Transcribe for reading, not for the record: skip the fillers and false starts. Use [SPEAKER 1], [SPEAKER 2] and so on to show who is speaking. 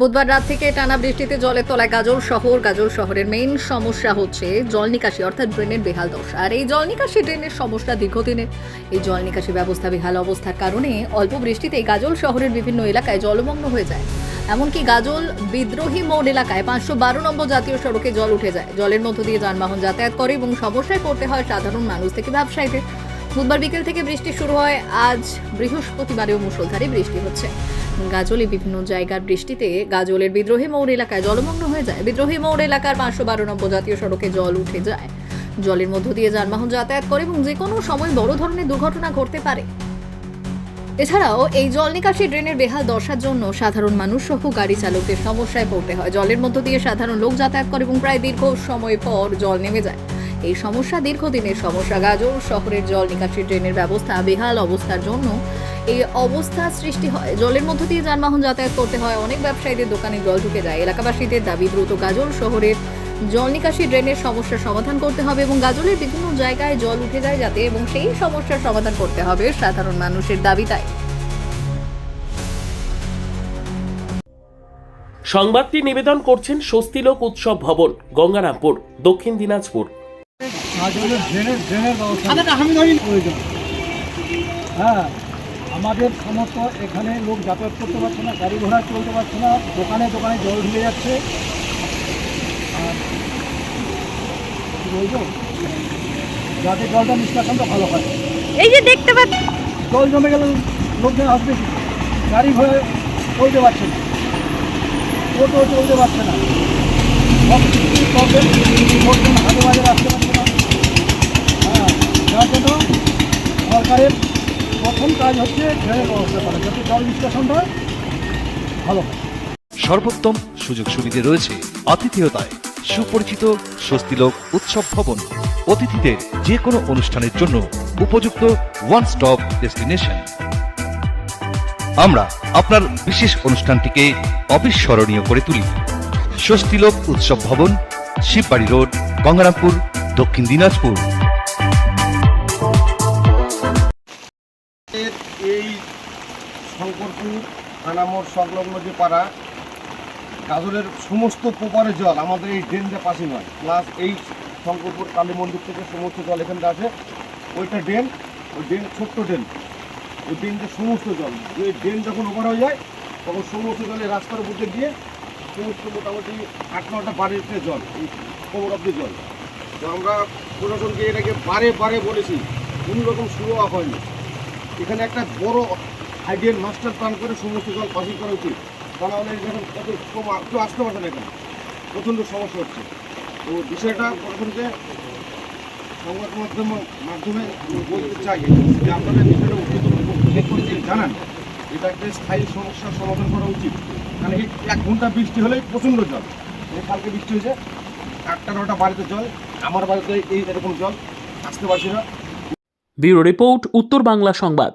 [SPEAKER 1] বুধবার রাত থেকে টানা বৃষ্টিতে জলের তলায় গাজল শহর। গাজল শহরের মেইন সমস্যা হচ্ছে জল নিকাশি অর্থাৎ ড্রেনের বেহাল দশা। আর এই জল নিকাশি ড্রেনের সমস্যা দীর্ঘদিনের। এই জল নিকাশি ব্যবস্থা বেহাল অবস্থার কারণে অল্প বৃষ্টিতেই গাজল শহরের বিভিন্ন এলাকায় জলমগ্ন হয়ে যায়। এমনকি গাজল বিদ্রোহী মোড় এলাকায় 512 নম্বর জাতীয় সড়কে জল উঠে যায়। জলের মধ্য দিয়ে যানবাহন যাতায়াত করে এবং সমস্যায় পড়তে হয় সাধারণ মানুষ থেকে ব্যবসায়ীদের। বুধবার বিকেল থেকে বৃষ্টি শুরু হয়। আজ বৃহস্পতিবারেও মুষলধারে বৃষ্টি হচ্ছে। গাজলে বিভিন্ন জায়গার বৃষ্টিতে গাজলের বিদ্রোহী মোড় এলাকায় জলমগ্ন হয়ে যায়। বিদ্রোহী মোড় এলাকার 512 নম্বর জাতীয় সড়কে জল উঠে যায়। জলের মধ্য দিয়ে যানবাহন যাতায়াত করে এবং যে কোনো সময় বড় ধরনের দুর্ঘটনা ঘটতে পারে। এছাড়াও এই জল নিকাশি ড্রেনের বেহাল দশার জন্য সাধারণ মানুষ সহ গাড়ি চালকদের সমস্যায় পড়তে হয়। জলের মধ্য দিয়ে সাধারণ লোক যাতায়াত করে এবং প্রায় দীর্ঘ সময় পর জল নেমে যায়। এই সমস্যা দীর্ঘদিনের সমস্যা। গাজল শহরের জল নিকাশি ড্রেনের ব্যবস্থা বেহাল অবস্থার জন্য এই অবস্থা সৃষ্টি হয়। জলের মধ্য দিয়ে যানবাহন যাতায়াত করতে হয়। অনেক ব্যবসায়ীদের দোকানে জল ঢুকে যায়। এলাকাবাসীদের দাবি দ্রুত গাজল শহরের জল নিকাশি ড্রেনের সমস্যার সমাধান করতে হবে এবং গাজলের বিভিন্ন জায়গায় জল উঠে যায় যাতে এবং সেই সমস্যার সমাধান করতে হবে সাধারণ মানুষের দাবি তাই।
[SPEAKER 2] সংবাদটি নিবেদন করছেন স্বস্তিলোক উৎসব ভবন, গঙ্গারামপুর, দক্ষিণ দিনাজপুর।
[SPEAKER 3] ড্রেনের ব্যবস্থা প্রয়োজন। হ্যাঁ, আমাদের সমস্ত এখানে লোক যাতায়াত করতে পারছে না, গাড়ি ঘোড়া চলতে পারছে না, দোকানে দোকানে জল ঢুকে যাচ্ছে। আর কি বলবো, যাতে জলটা নিষ্কাশনটা ভালো হয়।
[SPEAKER 1] এই যে দেখতে পাচ্ছি
[SPEAKER 3] জল জমে গেলে লোকজন আসবে কি? গাড়ি ঘোড়া চলতে পারছে না, টোটো চলতে পারছে না, সব কিছুই প্রবলেম। লোকজন হাতে বাজারে আসতে পারছে না। হ্যাঁ, যার জন্য সরকারের প্রথম কাজ হচ্ছে ড্রেনের ব্যবস্থা করা, যাতে জল নিষ্কাশনটা ভালো হয়।
[SPEAKER 4] সর্বোত্তম সুযোগ সুবিধে রয়েছে আতিথেয়তায়। সুপরিচিত স্বস্তিলোক উৎসব ভবন অতিথিদের যে কোনো অনুষ্ঠানের জন্য উপযুক্ত ওয়ান স্টপ ডেস্টিনেশন। আমরা আপনার বিশেষ অনুষ্ঠানটিকে অবিস্মরণীয় করে তুলি। স্বস্তিলোক উৎসব ভবন, শিববাড়ি রোড, গঙ্গারামপুর, দক্ষিণ দিনাজপুর।
[SPEAKER 5] এই শঙ্করপুর থানামোড় সংলগ্ন যে পাড়া, গাজলের সমস্ত প্রপারের জল আমাদের এই ড্রেন দিয়ে পাসিং হয়। প্লাস এই শঙ্করপুর কালী মন্দির থেকে সমস্ত জল এখানটা আসে। ওইটা ড্রেন, ওই ড্রেন ছোট্ট ড্রেন, ওই ড্রেন দিয়ে সমস্ত জল, ওই ড্রেন যখন ওভার হয়ে যায় তখন সমস্ত জলে রাস্তার উপর দিয়ে সমস্ত মোটামুটি 8-9টা বাড়িতে জল, এই কোমর অব্দি জল। তো আমরা প্রশাসনকে এটাকে বারে বারে বলেছি, কোনো রকম সুযোগ হয়নি। এখানে একটা বড় হাইড্রেন মাস্টার প্ল্যান করে সমস্ত জল পাসিং করা উচিত। তা নাহলে এখন কেউ আসতে পারছে না, এখানে প্রচণ্ড সমস্যা হচ্ছে। তো বিষয়টা প্রশাসনকে সংবাদ মাধ্যমে বলতে চাই যে আপনারা বিষয়টা উদ্যোগ জানান, এটা একটা স্থায়ী সমস্যার সমাধান করা উচিত। কারণ এই 1 ঘন্টা বৃষ্টি হলেই প্রচণ্ড জল। কালকে বৃষ্টি হয়েছে, 8টা-9টা বাড়িতে জল, আমার বাড়িতে এই এরকম জল, আসতে পারছি না।
[SPEAKER 2] ব্যুরো রিপোর্ট, উত্তর বাংলা সংবাদ।